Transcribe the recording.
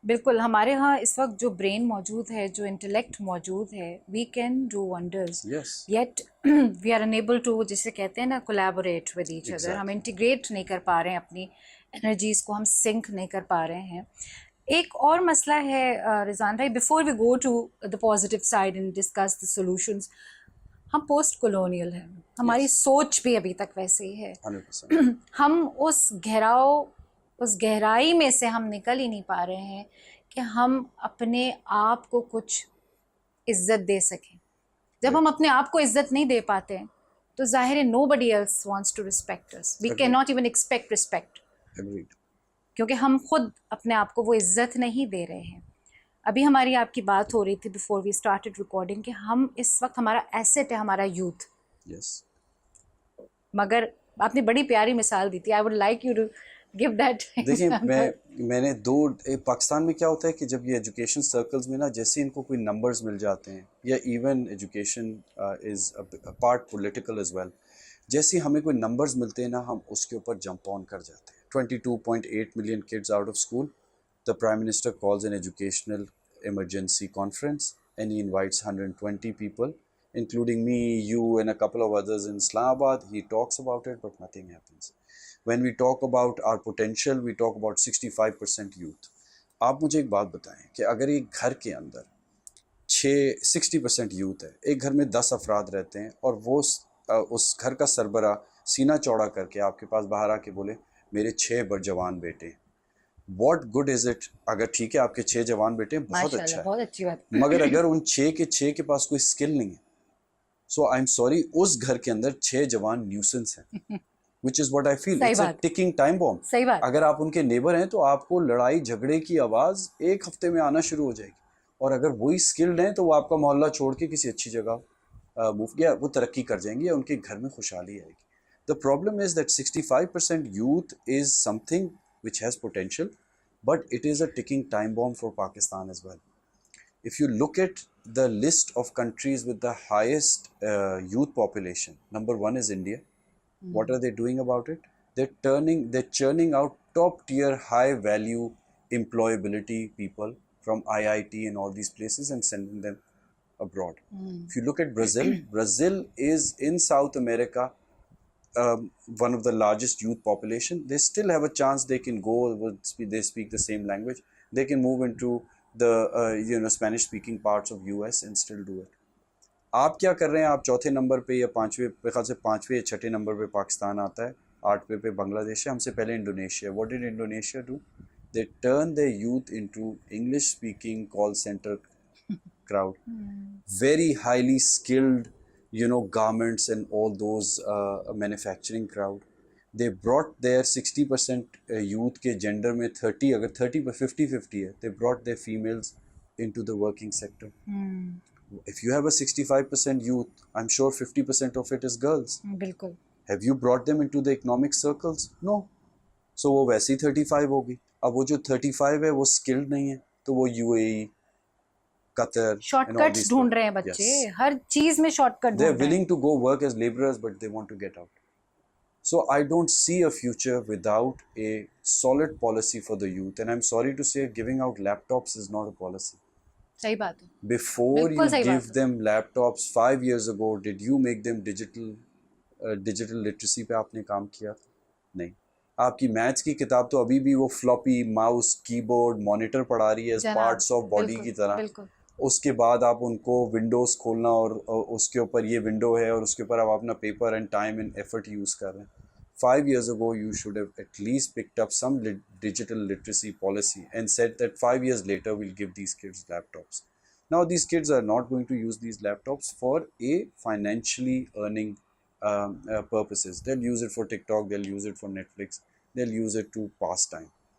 بالکل ہمارے ہاں اس وقت جو برین موجود ہے, جو انٹلیکٹ موجود ہے, we can do wonders, yet we are unable to, جسے کہتے ہیں نا, کولیبوریٹ ود ایچ ادر. ہم انٹیگریٹ نہیں کر پا رہے ہیں اپنی انرجیز کو, ہم سنک نہیں کر پا رہے ہیں. ایک اور مسئلہ ہے رضوان بھائی, before we go to the positive side and discuss the solutions, ہم پوسٹ کولونیل ہیں, ہماری سوچ بھی ابھی تک ویسے ہی ہے. ہم اس گہرائی میں سے ہم نکل ہی نہیں پا رہے ہیں کہ ہم اپنے آپ کو کچھ عزت دے سکیں. جب ہم اپنے آپ کو عزت نہیں دے پاتے تو ظاہر ہے nobody else wants to respect us, we can not even expect respect, کیونکہ ہم خود اپنے آپ کو وہ عزت نہیں دے رہے ہیں. ابھی ہماری آپ کی بات ہو رہی تھی بیفور وی اسٹارٹڈ ریکارڈنگ کہ ہم اس وقت, ہمارا ایسٹ ہے ہمارا یوتھ, مگر آپ نے بڑی پیاری مثال دی تھی. I would like you to give that. دیکھیں میں نے پاکستان میں کیا ہوتا ہے کہ جب یہ ایجوکیشن سرکلز میں نا, جیسے ان کو کوئی نمبرز مل جاتے ہیں, یا even education is part political as well, جیسے ہمیں کوئی نمبرز ملتے ہیں نا, ہم اس کے اوپر جمپ آن کر جاتے ہیں. 22.8 million kids out of school. The Prime Minister calls an educational emergency conference and he invites 120 people, including me, you and a couple of others in Islamabad. He talks about it, but nothing happens. When we talk about our potential, we talk about 65% youth. آپ مجھے ایک بات بتائیں کہ اگر ایک گھر کے اندر 60% یوتھ ہے, ایک گھر میں 10 افراد رہتے ہیں, اور وہ اس گھر کا سربراہ سینہ چوڑا کر کے آپ کے پاس باہر آ کے بولے میرے 6 جوان بیٹے, واٹ گڈ از اٹ؟ اگر ٹھیک ہے آپ کے 6 جوان بیٹے, بہت اچھا ہے, بہت اچھی بات, مگر اگر ان 6 کے 6 کے پاس کوئی اسکل نہیں ہے, سو آئی ایم سوری, اس گھر کے اندر 6 جوان نیوسنس ہیں, which is what I feel. It's a ticking time bomb. اگر آپ ان کے نیبر ہیں تو آپ کو لڑائی جھگڑے کی آواز ایک ہفتے میں آنا شروع ہو جائے گی, اور اگر وہی اسکلڈ ہیں تو وہ آپ کا محلہ چھوڑ کے کسی اچھی جگہ موو کیا, وہ ترقی کر جائیں گے, یا ان کے گھر میں خوشحالی آئے گی. The problem is that 65% youth is something which has potential, but it is a ticking time bomb for Pakistan as well. If you look at the list of countries with the highest youth population, number 1 is India. What are they doing about it? They're churning out top tier high value employability people from IIT and all these places and sending them abroad. If you look at Brazil is in South America, one of the largest youth population. They still have a chance. They can go, they speak the same language, they can move into the Spanish speaking parts of US and still do it. آپ کیا کر رہے ہیں؟ آپ چوتھے number پہ یا پانچویں پہ, خاص سے پانچویں یا چھٹے نمبر پہ پاکستان آتا ہے, 8ویں پہ بنگلہ دیش ہے, ہم سے پہلے Indonesia. What did Indonesia do? They turn their youth into English speaking call center crowd, very highly skilled, garments and all those manufacturing crowd. They brought their 60% youth کے gender میں 30, اگر 30 پہ 50-50 ہے, they brought their females into the working sector. If you have a 65% youth, I'm sure 50% of it is girls. بالکل. Have you brought them into the economic circles? No. So وہ ویسے ہی 35 ہوگی. اب وہ جو 35 ہے وہ skilled نہیں ہے, تو وہ UAE, قطر, شارٹ کٹس ڈھونڈ رہے ہیں بچے, ہر چیز میں شارٹ کٹ ڈھونڈ رہے ہیں. They're willing to go work as laborers, but they want to get out. So I don't see a future without a solid policy for the youth. And I'm sorry to say, giving out laptops is not a policy. صحیح بات ہے. Before you give them laptops 5 years ago, did you make them digital literacy پہ آپ نے کام کیا؟ نہیں. آپ کی میتھس کی کتاب تو ابھی بھی وہ فلاپی ماؤس, کی بورڈ, مانیٹر پڑھا رہی ہے ایز پارٹس آف باڈی کی طرح. اس کے بعد آپ ان کو ونڈوز کھولنا, اور اس کے اوپر یہ ونڈو ہے, اور اس کے اوپر آپ اپنا paper and time and effort use کر رہے ہیں. 5 years ago, you should have at least picked up some digital literacy policy and said that 5 years later we'll give these kids laptops. Now these kids are not going to use these laptops for a financially earning purposes. They'll use it for TikTok, they'll use it for Netflix, they'll use it to pass time.